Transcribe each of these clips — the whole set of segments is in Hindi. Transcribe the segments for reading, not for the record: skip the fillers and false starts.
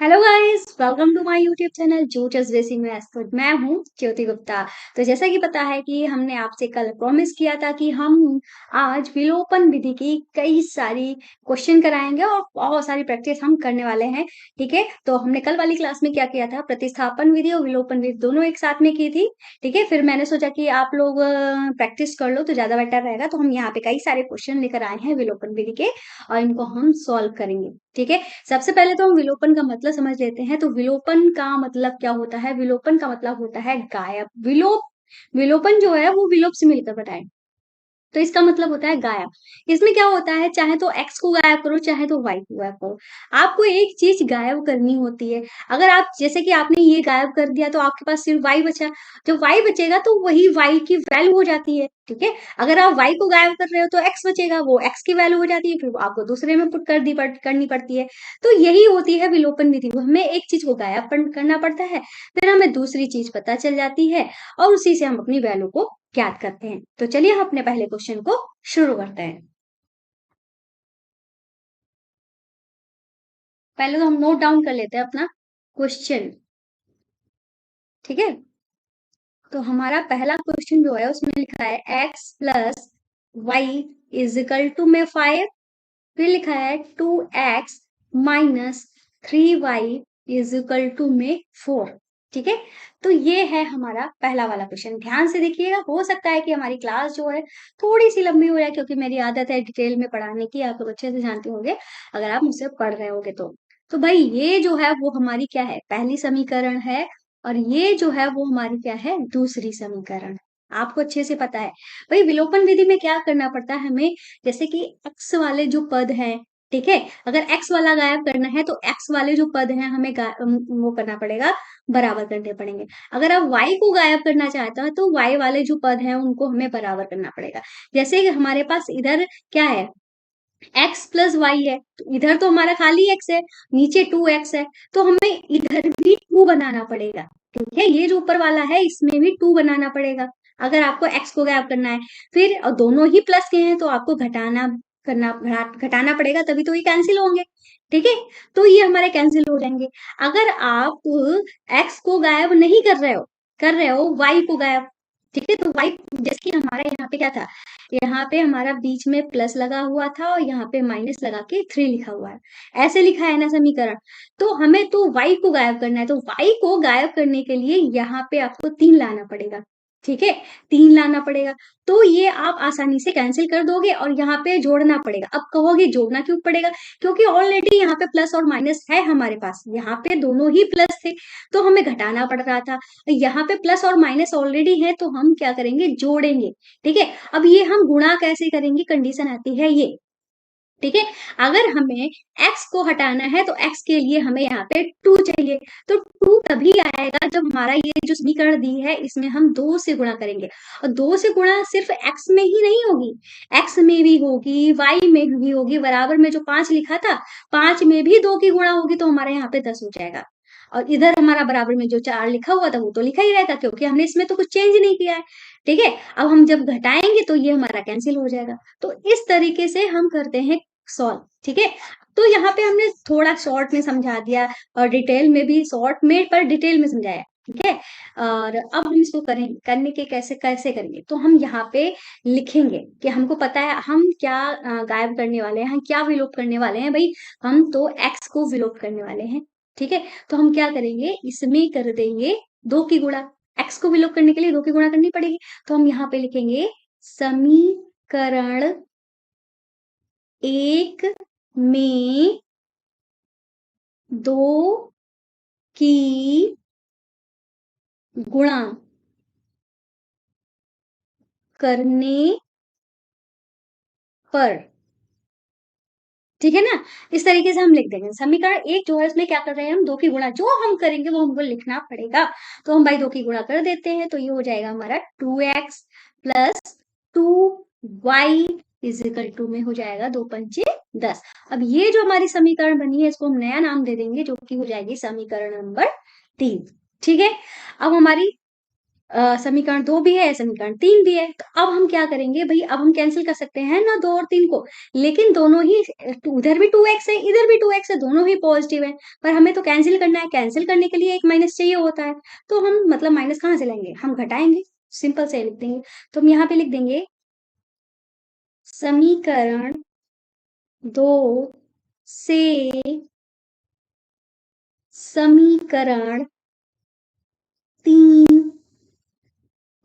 Hello guys, welcome to my YouTube channel जूचस बेसिक मैथ्स। तो मैं हूँ ज्योति गुप्ता। तो जैसा कि पता है कि हमने आपसे कल प्रॉमिस किया था कि हम आज विलोपन विधि की कई सारी क्वेश्चन कराएंगे और बहुत सारी प्रैक्टिस हम करने वाले हैं। ठीक है, तो हमने कल वाली क्लास में क्या किया था, प्रतिस्थापन विधि और विलोपन विधि दोनों एक साथ में की थी। ठीक है, फिर मैंने सोचा कि आप लोग प्रैक्टिस कर लो तो ज्यादा बेटर रहेगा। तो हम यहाँ पे कई सारे क्वेश्चन लेकर आए हैं विलोपन विधि के और इनको हम सॉल्व करेंगे। ठीक है, सबसे पहले तो हम विलोपन का मतलब समझ लेते हैं। तो विलोपन का मतलब क्या होता है? विलोपन का मतलब होता है गायब। विलोपन जो है वो विलोप से मिलकर बना है। तो इसका मतलब होता है गायब। इसमें क्या होता है, चाहे तो एक्स को गायब करो चाहे तो वाई को गायब करो, आपको एक चीज गायब करनी होती है। अगर आप जैसे कि आपने ये गायब कर दिया तो आपके पास सिर्फ वाई बचा। जब वाई बचेगा तो वही वाई की वैल्यू हो जाती है। ठीक है, अगर आप वाई को गायब कर रहे हो तो एक्स बचेगा, वो एक्स की वैल्यू हो जाती है, फिर वो आपको दूसरे में पुट करनी पड़ती है। तो यही होती है विलोपन विधि। हमें एक चीज को गायब करना पड़ता है, फिर हमें दूसरी चीज पता चल जाती है और उसी से हम अपनी वैल्यू को ज्ञात करते हैं। तो चलिए हम अपने पहले क्वेश्चन को शुरू करते हैं। पहले तो हम नोट डाउन कर लेते हैं अपना क्वेश्चन। ठीक है, तो हमारा पहला क्वेश्चन जो है उसमें लिखा है x plus y is equal to में 5। फिर लिखा है 2x minus 3y is equal to में 4। ठीक है, तो ये है हमारा पहला वाला क्वेश्चन। ध्यान से देखिएगा, हो सकता है कि हमारी क्लास जो है थोड़ी सी लंबी हो जाए, क्योंकि मेरी आदत है डिटेल में पढ़ाने की, आप लोग अच्छे से जानते होंगे अगर आप मुझसे पढ़ रहे होगे तो भाई ये जो है वो हमारी क्या है, पहली समीकरण है। और ये जो है वो हमारी क्या है, दूसरी समीकरण। आपको अच्छे से पता है भाई विलोपन विधि में क्या करना पड़ता है हमें। जैसे कि x वाले जो पद हैं, ठीक है, अगर x वाला गायब करना है तो x वाले जो पद हैं हमें वो करना पड़ेगा, बराबर करने पड़ेंगे। अगर आप y को गायब करना चाहते हो तो y वाले जो पद हैं उनको हमें बराबर करना पड़ेगा। जैसे कि हमारे पास इधर क्या है, x प्लस वाई है, तो इधर तो हमारा खाली x है, नीचे 2x है, तो हमें इधर भी 2 बनाना पड़ेगा। ठीक है, ये जो ऊपर वाला है इसमें भी 2 बनाना पड़ेगा अगर आपको x को गायब करना है। फिर और दोनों ही प्लस के हैं तो आपको घटाना पड़ेगा, तभी तो ये कैंसिल होंगे। ठीक है, तो ये हमारे कैंसिल हो जाएंगे। अगर आप x को गायब नहीं कर रहे हो y को गायब। ठीक है, तो y जैसे कि हमारा यहाँ पे क्या था, यहाँ पे हमारा बीच में प्लस लगा हुआ था और यहाँ पे माइनस लगा के 3 लिखा हुआ है, ऐसे लिखा है ना समीकरण। तो हमें तो y को गायब करना है, तो y को गायब करने के लिए यहाँ पे आपको 3 लाना पड़ेगा। ठीक है, 3 लाना पड़ेगा, तो ये आप आसानी से कैंसिल कर दोगे और यहाँ पे जोड़ना पड़ेगा। अब कहोगे जोड़ना क्यों पड़ेगा, क्योंकि ऑलरेडी यहाँ पे प्लस और माइनस है हमारे पास, यहाँ पे दोनों ही प्लस थे तो हमें घटाना पड़ रहा था। यहाँ पे प्लस और माइनस ऑलरेडी है तो हम क्या करेंगे, जोड़ेंगे। ठीक है, अब ये हम गुणा कैसे करेंगे, कंडीशन आती है ये। ठीक है, अगर हमें x को हटाना है तो x के लिए हमें यहाँ पे 2 चाहिए। तो 2 तभी आएगा जब हमारा ये जो समीकरण दी है इसमें हम 2 से गुणा करेंगे। और 2 से गुणा सिर्फ x में ही नहीं होगी, x में भी होगी, y में भी होगी, बराबर में जो 5 लिखा था 5 में भी 2 की गुणा होगी, तो हमारे यहाँ पे 10 हो जाएगा। और इधर हमारा बराबर में जो 4 लिखा हुआ था वो तो लिखा ही रहेगा, क्योंकि हमने इसमें तो कुछ चेंज नहीं किया है। ठीक है, अब हम जब घटाएंगे तो ये हमारा कैंसिल हो जाएगा। तो इस तरीके से हम करते हैं सॉल्व। ठीक है, तो यहाँ पे हमने थोड़ा शॉर्ट में समझा दिया और डिटेल में भी, शॉर्ट में पर डिटेल में समझाया। ठीक है, और अब हम इसको करने के कैसे कैसे करेंगे, तो हम यहाँ पे लिखेंगे कि हमको पता है हम क्या गायब करने वाले हैं, हम क्या विलोप करने वाले हैं भाई। हम तो x को विलोप करने वाले हैं। ठीक है, तो हम क्या करेंगे, इसमें कर देंगे 2 की गुणा। x को विलोप करने के लिए 2 की गुणा करनी पड़ेगी, तो हम यहाँ पे लिखेंगे समीकरण 1 में 2 की गुणा करने पर। ठीक है ना, इस तरीके से हम लिख देंगे। समीकरण 1 जो है उसमें क्या कर रहे हैं हम, 2 की गुणा जो हम करेंगे वो हमको लिखना पड़ेगा। तो हम भाई 2 की गुणा कर देते हैं, तो ये हो जाएगा हमारा 2x plus 2y is equal to में हो जाएगा 2 पंचे 10। अब ये जो हमारी समीकरण बनी है इसको हम नया नाम दे देंगे, जो कि हो जाएगी समीकरण नंबर 3। ठीक है, अब हमारी समीकरण 2 भी है, समीकरण 3 भी है। तो अब हम क्या करेंगे भाई, अब हम कैंसिल कर सकते हैं ना 2 और 3 को, लेकिन दोनों ही उधर भी 2x है, इधर भी 2x है, दोनों ही पॉजिटिव है, पर हमें तो कैंसिल करना है। कैंसिल करने के लिए एक माइनस चाहिए होता है, तो हम मतलब माइनस कहाँ से लाएंगे, हम घटाएंगे, सिंपल से लिख देंगे। तो हम यहाँ पे लिख देंगे समीकरण 2 से समीकरण 3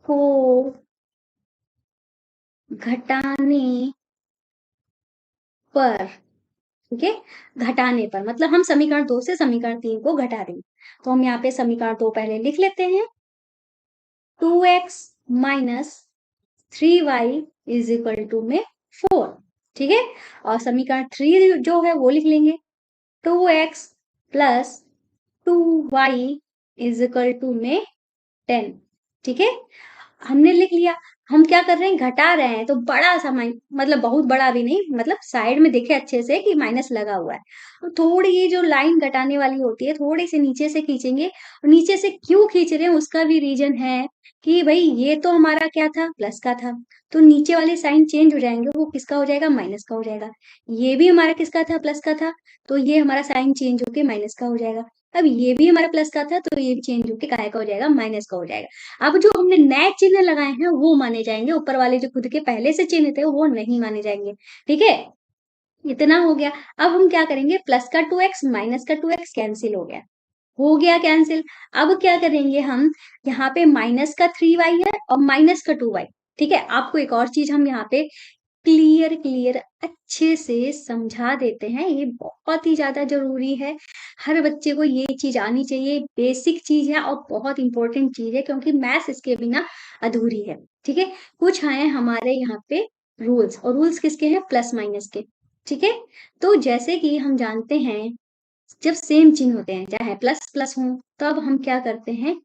को घटाने पर, ठीक है, घटाने पर मतलब हम समीकरण 2 से समीकरण 3 को घटा देंगे। तो हम यहाँ पे समीकरण 2 पहले लिख लेते हैं, 2x minus 3y is equal to में 4, ठीक है। और समीकरण 3 जो है वो लिख लेंगे, 2x plus 2y is equal to में 10, ठीक है। हमने लिख लिया। हम क्या कर रहे हैं, घटा रहे हैं, तो बड़ा सा मतलब बहुत बड़ा भी नहीं, मतलब साइड में देखे अच्छे से कि माइनस लगा हुआ है। और थोड़ी ये जो लाइन घटाने वाली होती है, थोड़ी सी नीचे से खींचेंगे। और नीचे से क्यों खींच रहे हैं उसका भी रीजन है कि भाई ये तो हमारा क्या था, प्लस का था, तो नीचे वाले साइन चेंज हो जाएंगे, वो किसका हो जाएगा, माइनस का हो जाएगा। ये भी हमारा किसका था, प्लस का था, तो ये हमारा साइन चेंज होके माइनस का हो जाएगा। अब ये भी हमारा प्लस का था, तो ये भी चेंज होके काय का हो जाएगा, माइनस का हो जाएगा। अब जो हमने नए चिन्ह लगाए हैं वो माने जाएंगे, ऊपर वाले जो खुद के पहले से चिन्ह थे वो नहीं माने जाएंगे, ठीक है। इतना हो गया। अब हम क्या करेंगे, प्लस का 2x माइनस का 2x कैंसिल हो गया कैंसिल। अब क्या करेंगे हम, यहाँ पे माइनस का 3y है और माइनस का 2y, ठीक है। आपको एक और चीज हम यहाँ पे क्लियर अच्छे से समझा देते हैं, ये बहुत ही ज्यादा जरूरी है, हर बच्चे को ये चीज आनी चाहिए, बेसिक चीज है और बहुत इंपॉर्टेंट चीज है, क्योंकि मैथ्स इसके बिना अधूरी है, ठीक है। कुछ है हमारे यहाँ पे रूल्स, और रूल्स किसके हैं, प्लस माइनस के, ठीक है। तो जैसे कि हम जानते हैं, जब सेम चिन्ह होते हैं, चाहे प्लस प्लस हो, तब हम क्या करते हैं,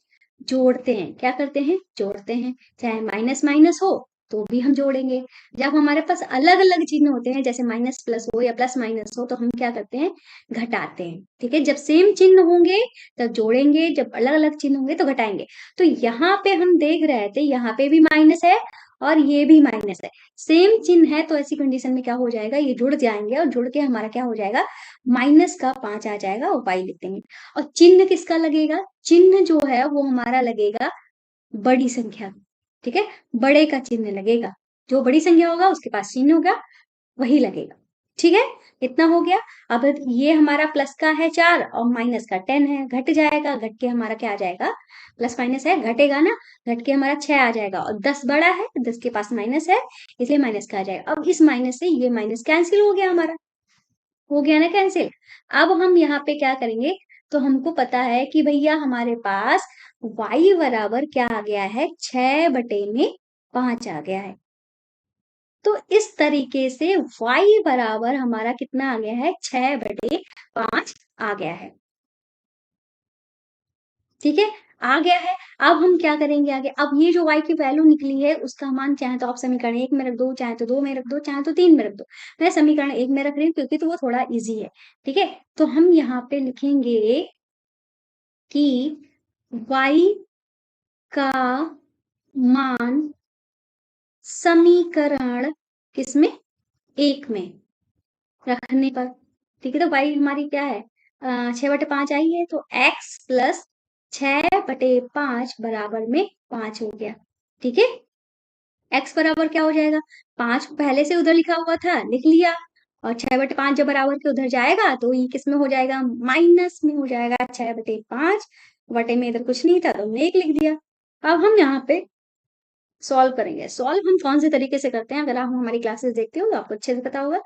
जोड़ते हैं। क्या करते हैं, जोड़ते हैं। चाहे माइनस माइनस हो तो भी हम जोड़ेंगे। जब हमारे पास अलग अलग चिन्ह होते हैं, जैसे माइनस प्लस हो या प्लस माइनस हो, तो हम क्या करते हैं, घटाते हैं, ठीक है। जब सेम चिन्ह होंगे तब जोड़ेंगे, जब अलग अलग चिन्ह होंगे तो घटाएंगे। तो यहाँ पे हम देख रहे थे, यहाँ पे भी माइनस है और ये भी माइनस है, सेम चिन्ह है, तो ऐसी कंडीशन में क्या हो जाएगा, ये जुड़ जाएंगे और जुड़ के हमारा क्या हो जाएगा, माइनस का 5 आ जाएगा और y लिख देंगे। और चिन्ह किसका लगेगा, चिन्ह जो है वो हमारा लगेगा बड़ी संख्या, ठीक है, बड़े का चिन्ह लगेगा। जो बड़ी संख्या होगा उसके पास चिन्ह होगा, वही लगेगा, ठीक है। इतना हो गया। अब ये हमारा प्लस का है 4 और माइनस का 10 है, घट जाएगा, घट के हमारा क्या आ जाएगा, प्लस माइनस है, घटेगा ना, घट के हमारा 6 आ जाएगा। और 10 बड़ा है, 10 के पास माइनस है, इसलिए माइनस का आ जाएगा। अब इस माइनस से ये माइनस कैंसिल हो गया हमारा, हो गया ना कैंसिल। अब हम यहाँ पे क्या करेंगे, तो हमको पता है कि भैया हमारे पास y बराबर क्या आ गया है, 6/5 आ गया है। तो इस तरीके से y बराबर हमारा कितना आ गया है, 6/5 आ गया है, ठीक है, आ गया है। अब हम क्या करेंगे आगे, अब ये जो y की वैल्यू निकली है उसका मान चाहे तो आप समीकरण 1 में रख दो, चाहे तो 2 में रख दो, चाहे तो 3 में रख दो। मैं समीकरण 1 में रख रही हूँ क्योंकि तो वो थोड़ा इजी है, ठीक है। तो हम यहाँ पे लिखेंगे कि y का मान समीकरण किसमें, 1 में रखने पर, ठीक है। तो y हमारी क्या है, 6/5 आई है, तो x प्लस 6/5 बराबर में 5 हो गया, ठीक है। x बराबर क्या हो जाएगा, 5 पहले से उधर लिखा हुआ था, लिख लिया, और 6/5 जब बराबर के उधर जाएगा तो ये किस में हो जाएगा, माइनस में हो जाएगा। 6/5 बटे में इधर कुछ नहीं था तो हमने 1 लिख दिया। अब हम यहाँ पे सॉल्व करेंगे। सॉल्व हम कौन से तरीके से करते हैं, अगर आप हमारी क्लासेस देखते हो तो आपको अच्छे से पता होगा।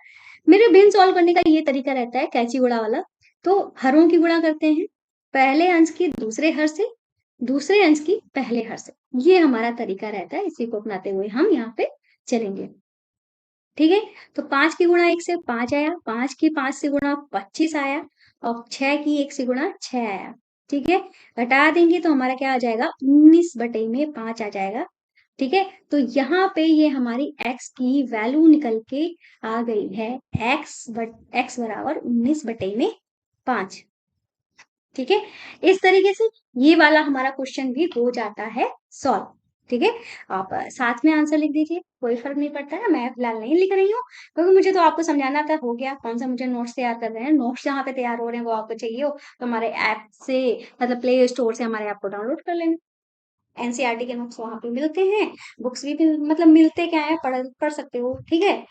मेरे भिन्न सॉल्व करने का ये तरीका रहता है, कैची गुणा वाला। तो हरों की गुणा करते हैं, पहले अंश की दूसरे हर से, दूसरे अंश की पहले हर से, ये हमारा तरीका रहता है। इसी को अपनाते हुए हम यहाँ पे चलेंगे, ठीक है। तो 5 की गुणा 1 से 5 आया, 5 की 5 से गुणा 25 आया, और 6 की 1 से गुणा 6 आया, ठीक है। घटा देंगे तो हमारा क्या आ जाएगा, 19/5 आ जाएगा, ठीक है। तो यहाँ पे ये हमारी x की वैल्यू निकल के आ गई है, x बराबर 19/5, ठीक है, इस तरीके से ये वाला हमारा क्वेश्चन भी हो जाता है सॉल्व। ठीक है, आप साथ में आंसर लिख दीजिए, कोई फर्क नहीं पड़ता है, मैं फिलहाल नहीं लिख रही हूँ क्योंकि मुझे तो आपको समझाना था, हो गया, कौन सा मुझे नोट्स तैयार कर रहे हैं, नोट्स जहाँ पे तैयार हो रहे हैं वो आपको चाहिए हो तो हमारे ऐप से, मतलब प्ले स्टोर से हमारे ऐप को डाउनलोड कर लेना। एनसीईआरटी के नोट्स वहां पे मिलते हैं, बुक्स भी मतलब मिलते क्या है, पढ़ सकते हो। ठीक है,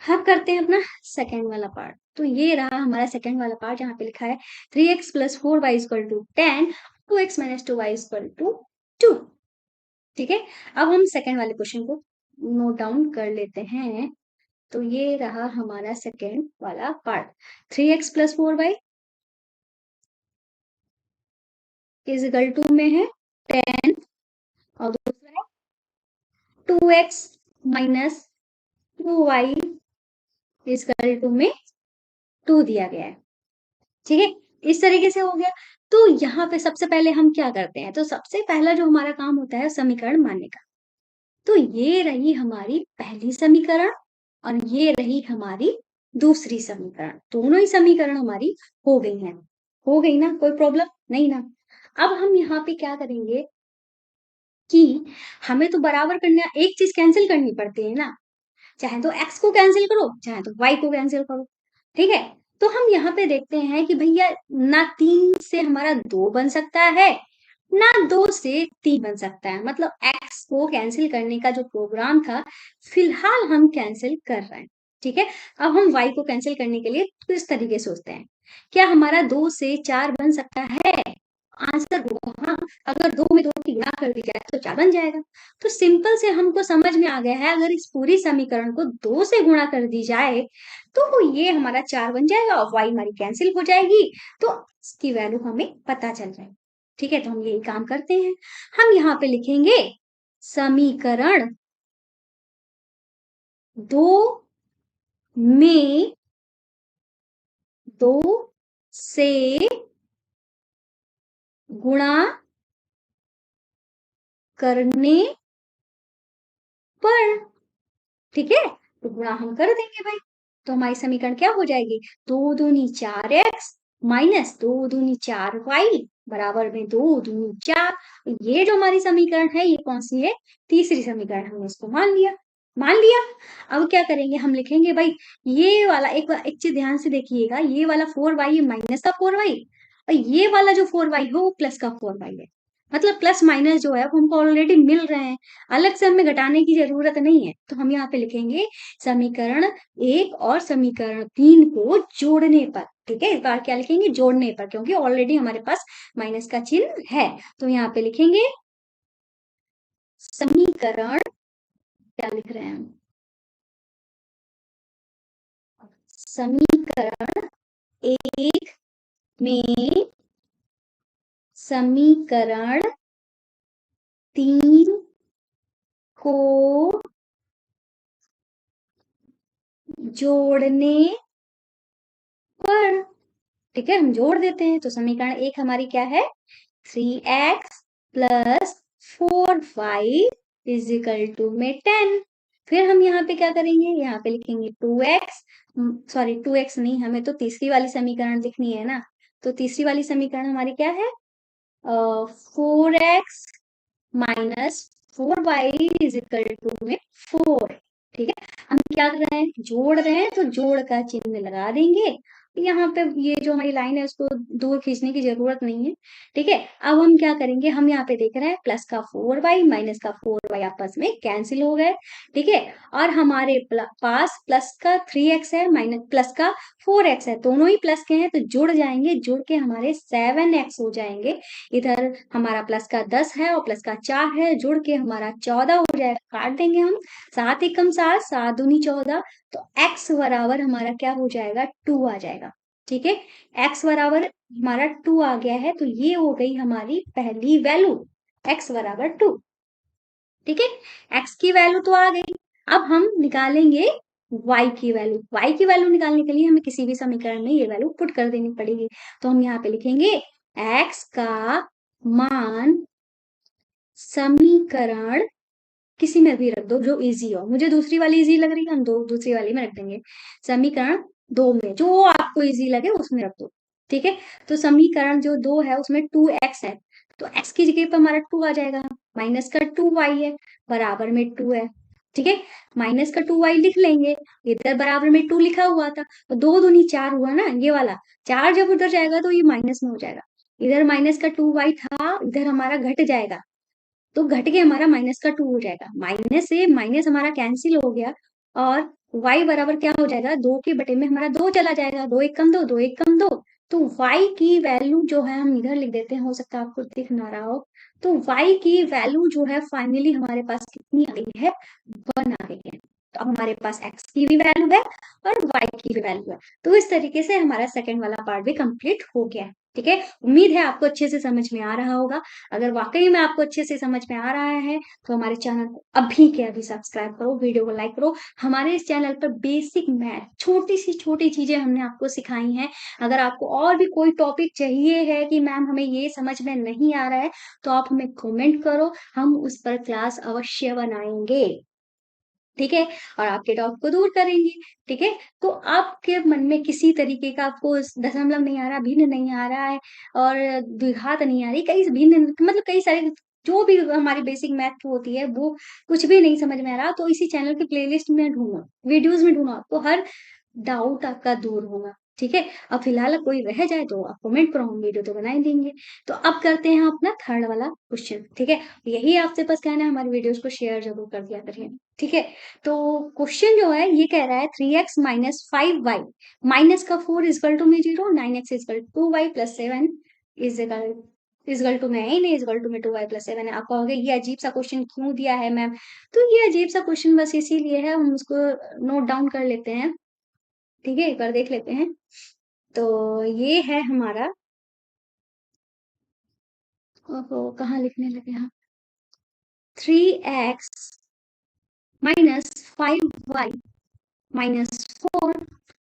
हम करते हैं अपना सेकेंड वाला पार्ट। तो ये रहा हमारा सेकेंड वाला पार्ट जहाँ पे लिखा है 3x plus 4y equal to 10, 2x minus 2y equal to 2। ठीक है, अब हम सेकेंड वाले क्वेश्चन को नोट डाउन कर लेते हैं। तो ये रहा हमारा सेकेंड वाला part, 3x plus 4y is equal to में है 10, और दूसरा 2x minus 2y is equal to में 2 दिया गया है। ठीक है, इस तरीके से हो गया। तो यहाँ पे सबसे पहले हम क्या करते हैं, तो सबसे पहला जो हमारा काम होता है समीकरण मानने का। तो ये रही हमारी पहली समीकरण और ये रही हमारी दूसरी समीकरण, दोनों ही समीकरण हमारी हो गई हैं। हो गई ना, कोई प्रॉब्लम नहीं ना। अब हम यहाँ पे क्या करेंगे कि हमें तो बराबर करना, एक चीज कैंसिल करनी पड़ती है ना, चाहे तो x को कैंसिल करो चाहे तो y को कैंसिल करो। ठीक है, तो हम यहाँ पे देखते हैं कि भैया ना 3 से हमारा 2 बन सकता है, ना 2 से 3 बन सकता है, मतलब x को कैंसिल करने का जो प्रोग्राम था फिलहाल हम कैंसिल कर रहे हैं। ठीक है, अब हम y को कैंसिल करने के लिए किस तरीके से सोचते हैं, क्या हमारा 2 से 4 बन सकता है? आंसर होगा हाँ, अगर 2 में 2 की गुणा कर दी जाए तो 4 बन जाएगा। तो सिंपल से हमको समझ में आ गया है, अगर इस पूरी समीकरण को 2 से गुणा कर दी जाए तो ये हमारा 4 बन जाएगा और y हमारी कैंसिल हो जाएगी, तो इसकी वैल्यू हमें पता चल जाएगी। ठीक है, तो हम यही काम करते हैं, हम यहाँ पे लिखेंगे समीकरण 2 में 2 से गुणा करने पर। ठीक है, तो गुणा हम कर देंगे भाई, तो हमारी समीकरण क्या हो जाएगी, 2 दूनी 4x माइनस 2 दूनी 4y बराबर में 2 दूनी 4। ये जो हमारी समीकरण है ये कौन सी है, तीसरी समीकरण, हमने इसको मान लिया। मान लिया, अब क्या करेंगे, हम लिखेंगे भाई ये वाला, एक चीज ध्यान से देखिएगा, ये वाला 4y ये माइनस का 4y, और ये वाला जो 4y है वो प्लस का 4y है, मतलब प्लस माइनस जो है वो हमको ऑलरेडी मिल रहे हैं, अलग से हमें घटाने की जरूरत नहीं है। तो हम यहाँ पे लिखेंगे समीकरण 1 और समीकरण 3 को जोड़ने पर। ठीक है, इस बार क्या लिखेंगे, जोड़ने पर, क्योंकि ऑलरेडी हमारे पास माइनस का चिन्ह है। तो यहाँ पे लिखेंगे समीकरण, क्या लिख रहे हैं हम, समीकरण 1 में समीकरण 3 को जोड़ने पर। ठीक है, हम जोड़ देते हैं, तो समीकरण 1 हमारी क्या है, 3x plus 4y is equal to में 10। फिर हम यहाँ पे क्या करेंगे, यहाँ पे लिखेंगे 2x, सॉरी 2x नहीं, हमें तो तीसरी वाली समीकरण लिखनी है ना, तो तीसरी वाली समीकरण हमारी क्या है, 4x minus 4y is equal to में 4। ठीक है, हम क्या कर रहे हैं, जोड़ रहे हैं, तो जोड़ का चिन्ह लगा देंगे। यहाँ पे ये जो हमारी लाइन है उसको दूर खींचने की जरूरत नहीं है। ठीक है, अब हम क्या करेंगे, हम यहाँ पे देख रहे हैं प्लस का 4y माइनस का 4y आपस में कैंसिल हो गए। ठीक है, और हमारे पास प्लस का 3x है माइनस प्लस का 4x है, दोनों ही प्लस के हैं तो जुड़ जाएंगे, जुड़ के हमारे 7x हो जाएंगे। इधर हमारा प्लस का 10 है और प्लस का 4 है, जुड़ के हमारा 14 हो जाएगा, काट देंगे हम, 7 एकम 7, 7 दूनी 14, तो x बराबर हमारा क्या हो जाएगा, 2 आ जाएगा। ठीक है, x बराबर हमारा 2 आ गया है, तो ये हो गई हमारी पहली वैल्यू, x बराबर 2। ठीक है, x की वैल्यू तो आ गई, अब हम निकालेंगे y की वैल्यू। y की वैल्यू निकालने के लिए हमें किसी भी समीकरण में ये वैल्यू पुट कर देनी पड़ेगी। तो हम यहाँ पे लिखेंगे x का मान समीकरण, किसी में भी रख दो जो इजी हो, मुझे दूसरी वाली इजी लग रही है, हम दूसरी वाली में रख देंगे, समीकरण 2 में, जो आपको इजी लगे उसमें रख दो। ठीक है। तो समीकरण जो 2 है उसमें 2x है, तो x की जगह पर हमारा 2 आ जाएगा, माइनस का 2y है, बराबर में 2 है। ठीक है, माइनस का 2y लिख लेंगे, इधर बराबर में 2 लिखा हुआ था, तो 2 दूनी 4 हुआ ना, ये वाला 4 जब उधर जाएगा तो ये माइनस में हो जाएगा, इधर माइनस का 2y था, इधर हमारा घट जाएगा, तो घट के हमारा माइनस का 2 हो जाएगा, माइनस से माइनस हमारा कैंसिल हो गया, और y बराबर क्या हो जाएगा, 2 के बटे में हमारा 2 चला जाएगा, 2 एक कम 2, 2 एक कम 2, तो y की वैल्यू जो है हम इधर लिख देते हैं, हो सकता है आपको दिख ना रहा हो, तो y की वैल्यू जो है फाइनली हमारे पास कितनी आ गई है, 1 आ गई है। तो अब हमारे पास x की भी वैल्यू है और y की भी वैल्यू है, तो इस तरीके से हमारा सेकंड वाला पार्ट भी कंप्लीट हो गया है। ठीक है, उम्मीद है आपको अच्छे से समझ में आ रहा होगा। अगर वाकई में आपको अच्छे से समझ में आ रहा है तो हमारे चैनल को अभी के अभी सब्सक्राइब करो, वीडियो को लाइक करो। हमारे इस चैनल पर बेसिक मैथ छोटी सी छोटी चीजें हमने आपको सिखाई हैं। अगर आपको और भी कोई टॉपिक चाहिए है कि मैम हमें ये समझ में नहीं आ रहा है, तो आप हमें कमेंट करो, हम उस पर क्लास अवश्य बनाएंगे। ठीक है, और आपके डाउट को दूर करेंगे। ठीक है, तो आपके मन में किसी तरीके का आपको दशमलव नहीं आ रहा, भिन्न नहीं आ रहा है, और द्विघात नहीं आ रही, कई भिन्न मतलब कई सारे जो भी हमारी बेसिक मैथ होती है वो कुछ भी नहीं समझ में आ रहा, तो इसी चैनल की प्लेलिस्ट में ढूंढो, वीडियोस में ढूंढो, आपको हर डाउट आपका दूर होगा। ठीक है, अब फिलहाल कोई रह जाए तो आप कमेंट करो, हम वीडियो तो बना ही देंगे। तो अब करते हैं अपना थर्ड वाला क्वेश्चन। ठीक है, यही आपसे बस कहना है, हमारी वीडियोस को शेयर जरूर कर दिया करिए। ठीक है, तो क्वेश्चन जो है ये कह रहा है 3x माइनस 5y माइनस का 4 इजकल टू में 0, 9x is equal 2y plus 7 is equal is equal to में है ही नहीं, इजकल टू में 2y प्लस 7 है। आप कहोगे ये अजीब सा क्वेश्चन क्यों दिया है मैम, तो ये अजीब सा क्वेश्चन बस इसीलिए है, हम उसको नोट डाउन कर लेते हैं। ठीक है, एक बार देख लेते हैं। तो ये है हमारा, ओहो कहाँ लिखने लगे हम, 3x minus 5y minus 4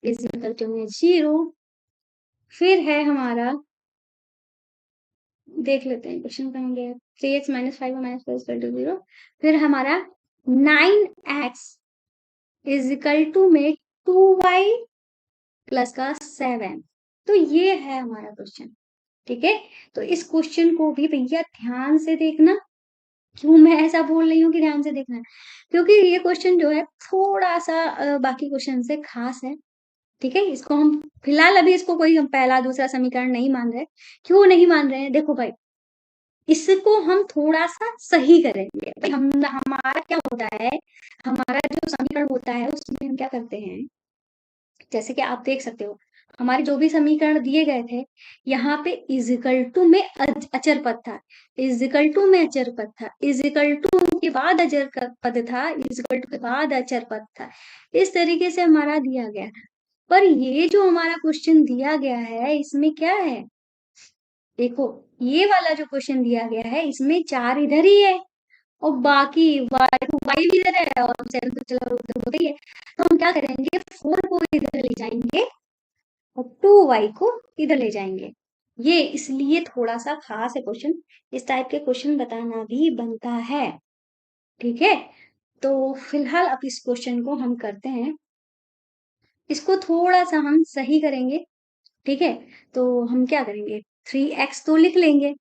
is equal to में 0। फिर है हमारा, देख लेते हैं क्वेश्चन कहाँ गया, 3x minus 5 minus 4 is equal to 0। फिर हमारा 9x इज इक्वल टू में 2y प्लस का 7। तो ये है हमारा क्वेश्चन। ठीक है, तो इस क्वेश्चन को भी भैया ध्यान से देखना। क्यों मैं ऐसा बोल रही हूँ कि ध्यान से देखना, क्योंकि ये क्वेश्चन जो है थोड़ा सा बाकी क्वेश्चन से खास है। ठीक है, इसको हम फिलहाल अभी इसको कोई हम पहला दूसरा समीकरण नहीं मान रहे। क्यों नहीं मान रहे हैं, देखो भाई, इसको हम थोड़ा सा सही करेंगे। भाई हम हमारा क्या होता है, हमारा जो समीकरण होता है उसमें हम क्या करते हैं, जैसे कि आप देख सकते हो हमारे जो भी समीकरण दिए गए थे, यहाँ पे इजिकल टू में अचर पद था, इजिकल टू में अचर पद था, इजिकल टू के बाद अचर पद था, इजिकल टू के बाद अचर पद था, इस तरीके से हमारा दिया गया था। पर ये जो हमारा क्वेश्चन दिया गया है इसमें क्या है, देखो ये वाला जो क्वेश्चन दिया गया है इसमें 4 इधर ही है, और बाकी वाई भी इधर है, और 7 तो चलो उधर होता ही है। तो हम क्या करेंगे, 4 को इधर ले जाएंगे और 2y को इधर ले जाएंगे। ये इसलिए थोड़ा सा खास है क्वेश्चन, इस टाइप के क्वेश्चन बताना भी बनता है। ठीक है, तो फिलहाल अब इस क्वेश्चन को हम करते हैं, इसको थोड़ा सा हम सही करेंगे। ठीक है, तो हम क्या करेंगे, 3x तो लिख लेंगे,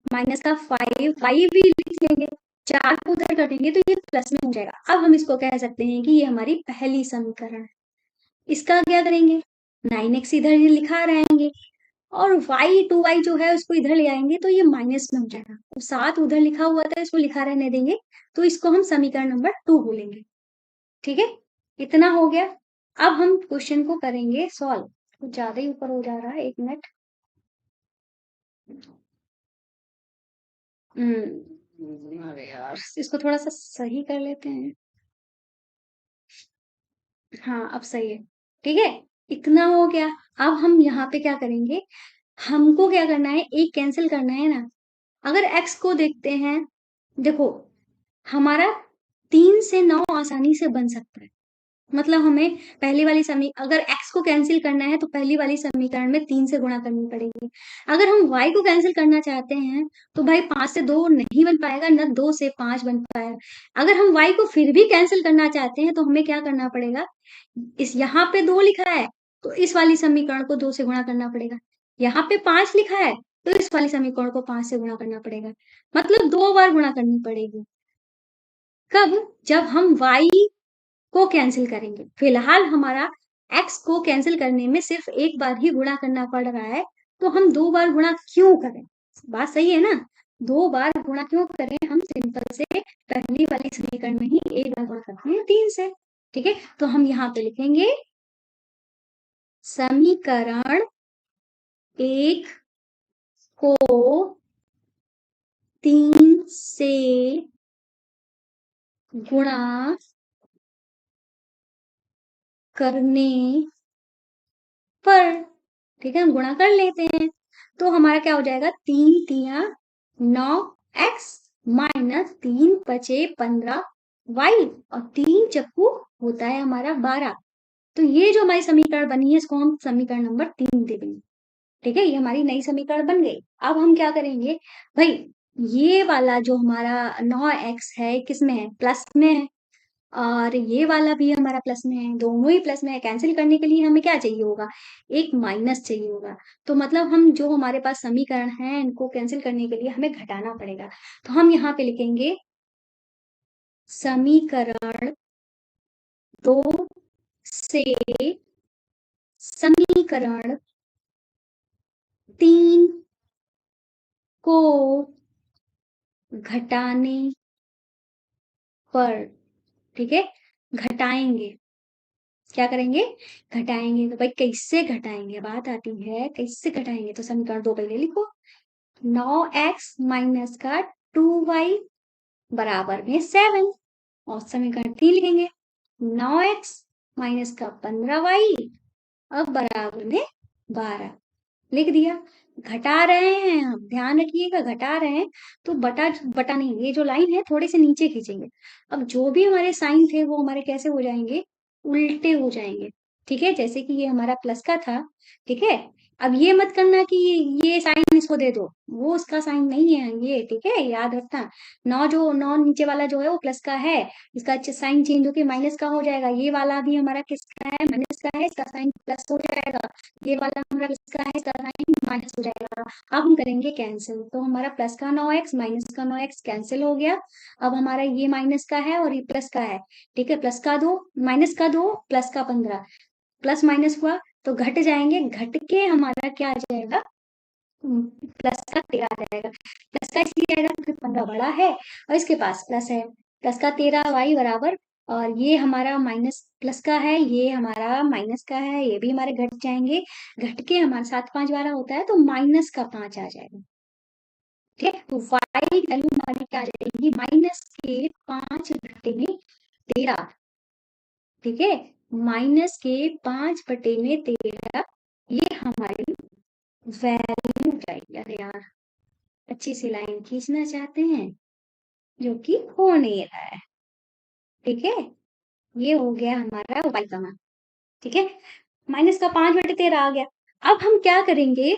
माइनस का 5 भी लिख लेंगे, 4 को उधर कर देंगे तो ये प्लस में हो जाएगा। अब हम इसको कह सकते हैं कि ये हमारी पहली समीकरण है। इसका क्या करेंगे, 9x इधर ही लिखा रहेंगे, और y जो है उसको इधर ले आएंगे तो ये माइनस में हो जाएगा, तो 7 उधर लिखा हुआ था इसको लिखा रहने देंगे, तो इसको हम समीकरण नंबर 2 बोलेंगे। ठीक है, इतना हो गया। अब हम क्वेश्चन को करेंगे सॉल्व। कुछ ज्यादा ही ऊपर हो जा रहा है, 1 मिनट। अरे यार, इसको थोड़ा सा सही कर लेते हैं। हाँ अब सही है। ठीक है, इतना हो गया। अब हम यहाँ पे क्या करेंगे, हमको क्या करना है, एक कैंसिल करना है ना। अगर x को देखते हैं, देखो हमारा 3 से 9 आसानी से बन सकता है, मतलब हमें पहली वाली अगर x को कैंसिल करना है तो पहली वाली समीकरण में 3 से गुणा करनी पड़ेगी। अगर हम y को कैंसिल करना चाहते हैं तो भाई 5 से 2 नहीं बन पाएगा, न 2 से 5 बन पाएगा। अगर हम y को फिर भी कैंसिल करना चाहते हैं तो हमें क्या करना पड़ेगा, इस यहाँ पे 2 लिखा है तो इस वाली समीकरण को 2 से गुणा करना पड़ेगा। यहाँ पे 5 लिखा है तो इस वाले समीकरण को 5 से गुणा करना पड़ेगा, मतलब 2 बार गुणा करनी पड़ेगी। कब? जब हम y को कैंसिल करेंगे। फिलहाल हमारा x को कैंसिल करने में सिर्फ एक बार ही गुणा करना पड़ रहा है, तो हम 2 बार गुणा क्यों करें? बात सही है ना? 2 बार गुणा क्यों करें? हम सिंपल से पहली वाली समीकरण में ही एक बार गुणा करते हैं 3 से। ठीक है, तो हम यहाँ पे लिखेंगे समीकरण 1 को 3 से गुणा करने पर, ठीक है, हम गुणा कर लेते हैं तो हमारा क्या हो जाएगा, 3 तिया 9x माइनस 3 पचे 15y और 3 चक्कू होता है हमारा 12। तो ये जो हमारी समीकरण बनी है इसको हम समीकरण नंबर 3 दे देंगे। ठीक है, ये हमारी नई समीकरण बन गई। अब हम क्या करेंगे भाई, ये वाला जो हमारा 9x है किसमें है, प्लस में है, और ये वाला भी हमारा प्लस में है, दोनों ही प्लस में है। कैंसिल करने के लिए हमें क्या चाहिए होगा, एक माइनस चाहिए होगा। तो मतलब हम जो हमारे पास समीकरण है इनको कैंसिल करने के लिए हमें घटाना पड़ेगा। तो हम यहाँ पे लिखेंगे समीकरण 2 से समीकरण 3 को घटाने पर, ठीक है, घटाएंगे। क्या करेंगे, घटाएंगे। तो भाई कैसे घटाएंगे, बात आती है कैसे घटाएंगे। तो समीकरण 2 पहले लिखो, 9x माइनस का 2y बराबर में 7, और समीकरण 3 लिखेंगे 9x माइनस का 15y अब बराबर में 12। लिख दिया। घटा रहे हैं हम, ध्यान रखिएगा, घटा रहे हैं तो बटा बटा नहीं, ये जो लाइन है थोड़े से नीचे खींचेंगे। अब जो भी हमारे साइन थे वो हमारे कैसे हो जाएंगे, उल्टे हो जाएंगे। ठीक है, जैसे कि ये हमारा प्लस का था, ठीक है। अब ये मत करना कि ये साइन इसको दे दो, वो उसका साइन नहीं है ये, ठीक है, याद रखना। नौ नीचे वाला जो है वो प्लस का है, इसका साइन चेंज होके माइनस का हो जाएगा। ये वाला भी हमारा किसका है, माइनस का है, इसका साइन प्लस हो जाएगा। ये वाला हमारा किसका है, इसका साइन माइनस हो जाएगा। अब हम करेंगे कैंसिल, तो हमारा प्लस का 9x माइनस का 9x कैंसिल हो गया। अब हमारा ये माइनस का है और ये प्लस का है, ठीक है, प्लस का 2 माइनस का 2 प्लस का 15, प्लस माइनस हुआ तो घट जाएंगे, घट के हमारा क्या आ जाएगा, प्लस का 13 आ जाएगा। प्लस का इसलिए आएगा क्योंकि 15 बड़ा है और इसके पास प्लस है। प्लस का 13 y बराबर, और ये हमारा माइनस प्लस का है, ये हमारा माइनस का है, ये भी हमारे घट जाएंगे। घट के हमारा 7 5 12 होता है तो माइनस का 5 आ जाएगा। ठीक है, तो y वैल्यू हमारी क्या आ जाएगी, माइनस के 5 घटे में 13। ठीक है, माइनस के 5 बटे में 13, ये हमारी वैल्यू जाएगी। अरे यार, अच्छी सी लाइन खींचना चाहते हैं जो कि हो नहीं रहा है। ठीक है, ये हो गया हमारा y का मान। ठीक है, माइनस का 5 बटे 13 आ गया। अब हम क्या करेंगे,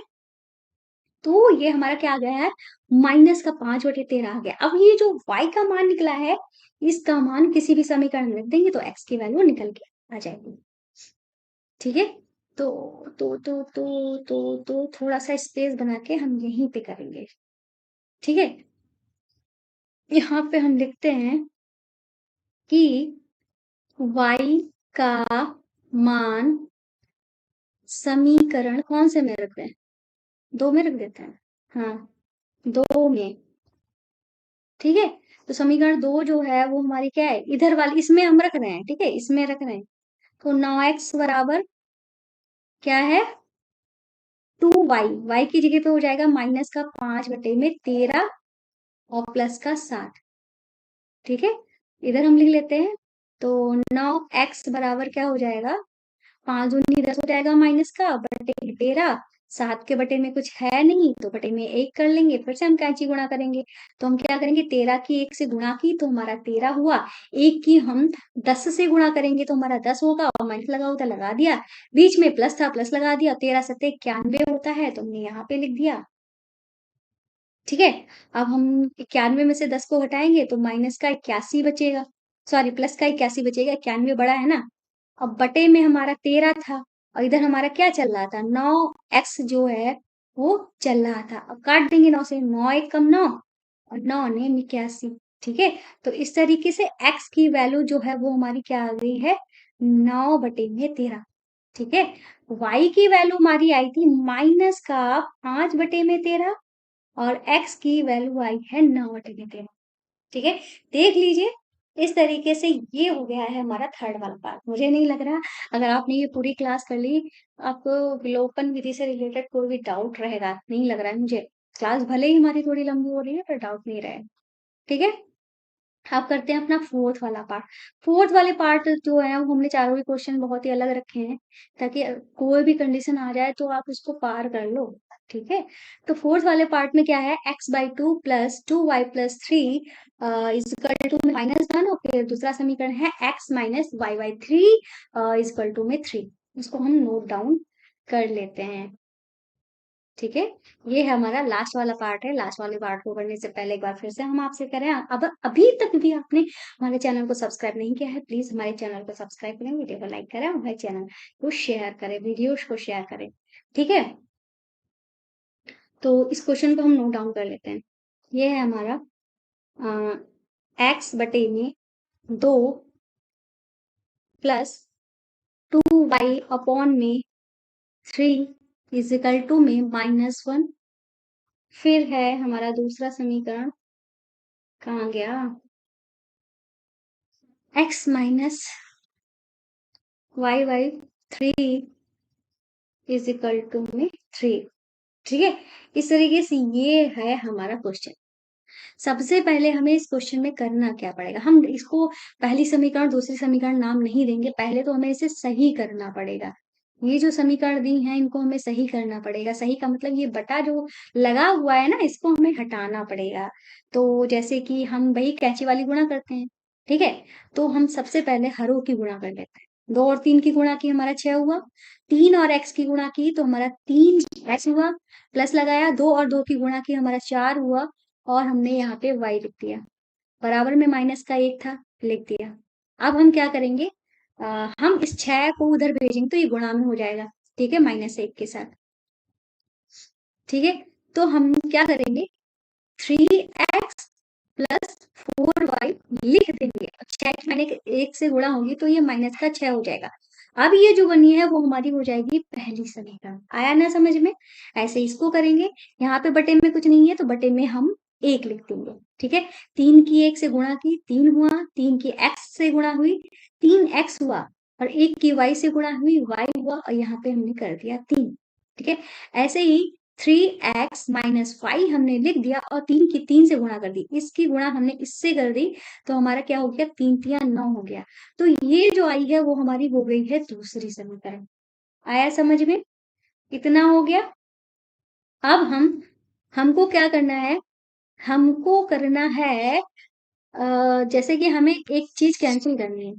तो ये हमारा क्या आ गया है, माइनस का 5 बटे 13 आ गया। अब ये जो y का मान निकला है इसका मान किसी भी समीकरण में रख देंगे तो x की वैल्यू निकल के आ जाएगी। ठीक है, तो थोड़ा सा स्पेस बना के हम यहीं पे करेंगे। ठीक है, यहाँ पे हम लिखते हैं कि y का मान समीकरण कौन से में रख दें, 2 में रख देते हैं, हाँ 2 में। ठीक है, तो समीकरण 2 जो है वो हमारी क्या है, इधर वाली इसमें हम रख रहे हैं। ठीक है, इसमें रख रहे हैं तो 9x बराबर क्या है, 2y, y की जगह पे हो जाएगा माइनस का 5 बटे में 13 और प्लस का 7। ठीक है, इधर हम लिख लेते हैं तो 9x बराबर क्या हो जाएगा, 5 दूनी 10 हो जाएगा माइनस का बटे 13, 7 के बटे में कुछ है नहीं तो बटे में 1 कर लेंगे, फिर से हम कैंची गुणा करेंगे। तो हम क्या करेंगे, 13 की 1 से गुणा की तो हमारा 13 हुआ, 1 की हम 10 से गुणा करेंगे तो हमारा 10 होगा, और माइनस लगा होता लगा दिया, बीच में प्लस था प्लस लगा दिया, 13 सत्ते 91 होता है तो हमने यहाँ पे लिख दिया। ठीक है, अब हम 91 में से 10 को हटाएंगे तो माइनस का 81 बचेगा, सॉरी प्लस का 81 बचेगा, 91 बड़ा है ना। अब बटे में हमारा 13 था और इधर हमारा क्या चल रहा था, 9x जो है वो चल रहा था। अब काट देंगे 9 से, 9 एक कम 9 और 9 ने 81, ठीक है। तो इस तरीके से x की वैल्यू जो है वो हमारी क्या आ गई है, 9/13, ठीक है। y की वैल्यू हमारी आई थी माइनस का 5/13 और x की वैल्यू आई है 9/13, ठीक है। देख लीजिए, इस तरीके से ये हो गया है हमारा थर्ड वाला पार्ट। मुझे नहीं लग रहा, अगर आपने ये पूरी क्लास कर ली, आपको विलोपन विधि से रिलेटेड कोई भी डाउट रहेगा, नहीं लग रहा है मुझे। क्लास भले ही हमारी थोड़ी लंबी हो रही है, पर डाउट नहीं रहेगा, ठीक है। अब करते हैं अपना फोर्थ वाला पार्ट। फोर्थ वाले पार्ट जो है वो हमने चारों ही क्वेश्चन बहुत ही अलग रखे हैं, ताकि कोई भी कंडीशन आ जाए तो आप उसको पार कर लो, ठीक है। तो फोर्थ वाले पार्ट में क्या है, x/2 plus 2y+3 is equal to में -1, और फिर दूसरा समीकरण है x minus y/3 is equal to में 3। इसको हम नोट डाउन कर लेते हैं, ठीक है। ये है हमारा लास्ट वाला पार्ट है। लास्ट वाले पार्ट को करने से पहले एक बार फिर से हम आपसे करें, अब अभी तक भी आपने हमारे चैनल को सब्सक्राइब नहीं किया है, प्लीज हमारे चैनल को सब्सक्राइब करें, वीडियो को लाइक करें, हमारे चैनल को शेयर करें, वीडियोस को शेयर करें, ठीक है। तो इस क्वेश्चन को हम नोट डाउन कर लेते हैं। ये है हमारा एक्स बटे में 2 plus 2y/3 is equal to में -1। फिर है हमारा दूसरा समीकरण, कहाँ गया, x minus y/3 is equal to में 3, ठीक है। इस तरीके से ये है हमारा क्वेश्चन। सबसे पहले हमें इस क्वेश्चन में करना क्या पड़ेगा, हम इसको पहली समीकरण दूसरी समीकरण नाम नहीं देंगे, पहले तो हमें इसे सही करना पड़ेगा। ये जो समीकरण दी हैं इनको हमें सही करना पड़ेगा। सही का मतलब ये बटा जो लगा हुआ है ना, इसको हमें हटाना पड़ेगा। तो जैसे कि हम वही कैंची वाली गुणा करते हैं, ठीक है। तो हम सबसे पहले हरों की गुणा कर लेते हैं। 2 और 3 की गुणा की हमारा 6 हुआ, 3 और x की गुणा की तो हमारा 3x हुआ, प्लस लगाया 2 और 2 की गुणा की हमारा 4 हुआ, और हमने यहाँ पे y लिख दिया, बराबर में माइनस का 1 था, लिख दिया। अब हम क्या करेंगे, हम इस 6 को उधर भेजेंगे तो ये गुणा में हो जाएगा, ठीक है, -1 के साथ, ठीक है। तो हम क्या करेंगे, 3x प्लस 4y लिख देंगे। 6 मैंने 1 से गुणा होगी तो ये माइनस का 6 हो जाएगा। अब ये जो बनी है वो हमारी हो जाएगी पहली समीकरण। आया ना समझ में? ऐसे इसको करेंगे। यहाँ पे बटे में कुछ नहीं है तो बटे में हम 1 लिख देंगे, ठीक है। 3 की 1 से गुणा की 3 हुआ, 3 की x से गुणा हुई 3x हुआ, और 1 की y से गुणा हुई y हुआ, और यहाँ पे हमने कर दिया 3, ठीक है। ऐसे ही 3x माइनस 5 हमने लिख दिया और 3 की 3 से गुणा कर दी, इसकी गुणा हमने इससे कर दी, तो हमारा क्या हो गया, 3 3 9 हो गया। तो ये जो आई है वो हमारी हो गई है दूसरी समीकरण। आया समझ में? इतना हो गया। अब हमको क्या करना है, हमको करना है जैसे कि हमें एक चीज कैंसिल करनी है,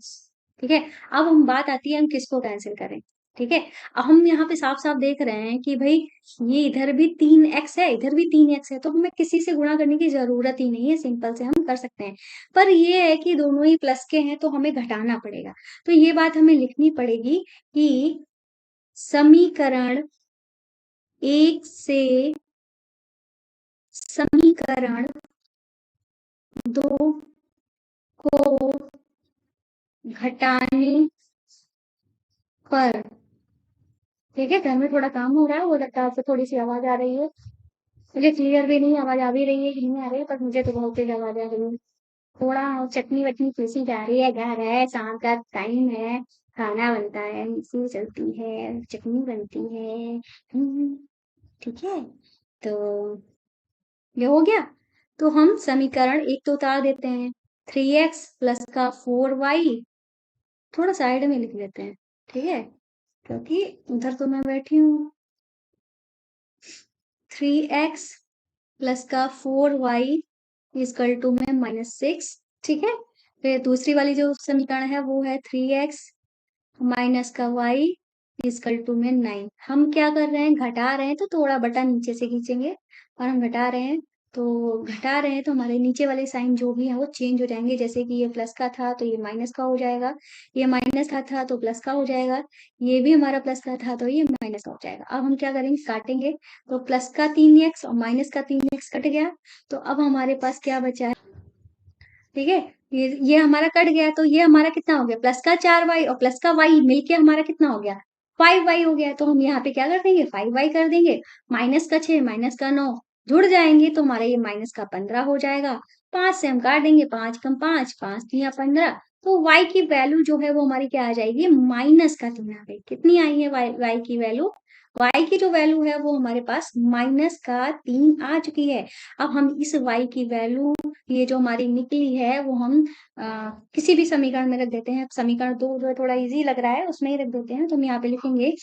ठीक है। अब हम बात आती है हम किसको कैंसिल करें, ठीक है। अब हम यहाँ पे साफ साफ देख रहे हैं कि भाई ये इधर भी 3x है, इधर भी 3x है, तो हमें किसी से गुणा करने की जरूरत ही नहीं है, सिंपल से हम कर सकते हैं। पर ये है कि दोनों ही प्लस के हैं तो हमें घटाना पड़ेगा। तो ये बात हमें लिखनी पड़ेगी कि समीकरण 1 से समीकरण 2 को घटाने पर, ठीक है। घर में थोड़ा काम हो रहा है, वो लगता है आपसे थोड़ी सी आवाज आ रही है, मुझे क्लियर भी नहीं आवाज आ भी रही है कि नहीं आ रही है, पर मुझे तो बहुत तेज आवाज आ रही है। थोड़ा चटनी वटनी पीसी जा रही है, घर है, शाम का टाइम है, खाना बनता है, मिक्सी चलती है, चटनी बनती है, ठीक है। तो ये हो गया। तो हम समीकरण 1 तो उतार देते हैं, 3x प्लस का 4y थोड़ा साइड में लिख लेते हैं, ठीक है, क्योंकि उधर तो मैं बैठी हूँ। 3x प्लस का 4y इजकल टू में -6, ठीक है। फिर दूसरी वाली जो समीकरण है वो है 3x माइनस का y इजकल टू में 9। हम क्या कर रहे हैं, घटा रहे हैं, तो थोड़ा बटा नीचे से खींचेंगे और हम घटा रहे हैं, तो घटा रहे हैं तो हमारे नीचे वाले साइन जो भी है वो चेंज हो जाएंगे। जैसे कि ये प्लस का था तो ये माइनस का हो जाएगा, ये माइनस का था तो प्लस का हो जाएगा, ये भी हमारा प्लस का था तो ये माइनस का हो जाएगा। अब हम क्या करेंगे, काटेंगे। तो प्लस का 3x और माइनस का 3x कट गया, तो अब हमारे पास क्या बचा है, ठीक है। ये हमारा कट गया, तो ये हमारा कितना हो गया, प्लस का 4y और प्लस का y मिलके हमारा कितना हो गया, 5y हो गया। तो हम यहाँ पे क्या कर देंगे, 5y कर देंगे। माइनस का 6 माइनस का 9 जुड़ जाएंगे तो हमारा ये माइनस का 15 हो जाएगा। 5 से हम काट देंगे, 5 कम 5, 5 तिया 15। तो y की वैल्यू जो है वो हमारी क्या आ जाएगी, माइनस का 3 आ गई। कितनी आई है y की वैल्यू, y की जो वैल्यू है वो हमारे पास माइनस का 3 आ चुकी है। अब हम इस y की वैल्यू, ये जो हमारी निकली है वो हम किसी भी समीकरण में रख देते हैं। समीकरण 2 जो है थोड़ा इजी लग रहा है, उसमें ही रख देते हैं। तो हम यहाँ पे लिखेंगे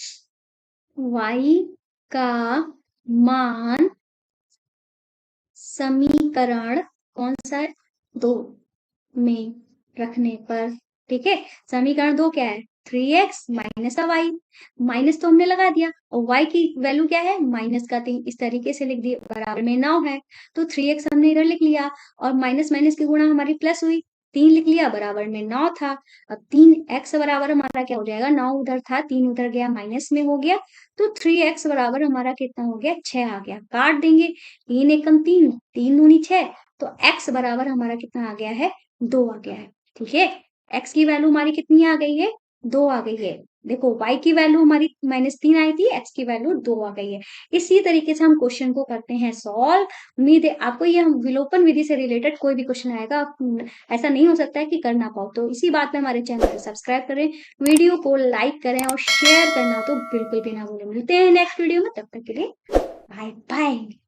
y का मान समीकरण कौन सा है, 2 में रखने पर, ठीक है। समीकरण 2 क्या है, 3x माइनस का y, माइनस तो हमने लगा दिया, और y की वैल्यू क्या है, माइनस का 3। इस तरीके से लिख दिए, बराबर में 9 है। तो 3x हमने इधर लिख लिया, और माइनस माइनस की गुणा हमारी प्लस हुई, 3 लिख लिया, बराबर में 9 था। अब 3x बराबर हमारा क्या हो जाएगा, 9 उधर था, 3 उधर गया, माइनस में हो गया। तो 3x बराबर हमारा कितना हो गया, 6 आ गया। काट देंगे, 3 एकम 3, 3 दूनी 6, तो x बराबर हमारा कितना आ गया है, 2 आ गया है। ठीक है, x की वैल्यू हमारी कितनी आ गई है, 2 आ गई है। देखो y की वैल्यू हमारी -3 आई थी, x की वैल्यू 2 आ गई है। इसी तरीके से हम क्वेश्चन को करते हैं सॉल्व। उम्मीद है आपको ये विलोपन विधि से रिलेटेड कोई भी क्वेश्चन आएगा, ऐसा नहीं हो सकता है कि कर ना पाओ। तो इसी बात पे हमारे चैनल को सब्सक्राइब करें, वीडियो को लाइक करें और शेयर करना तो बिल्कुल भी ना भूलें। मिलते हैं नेक्स्ट वीडियो में, तब तक के लिए बाय बाय।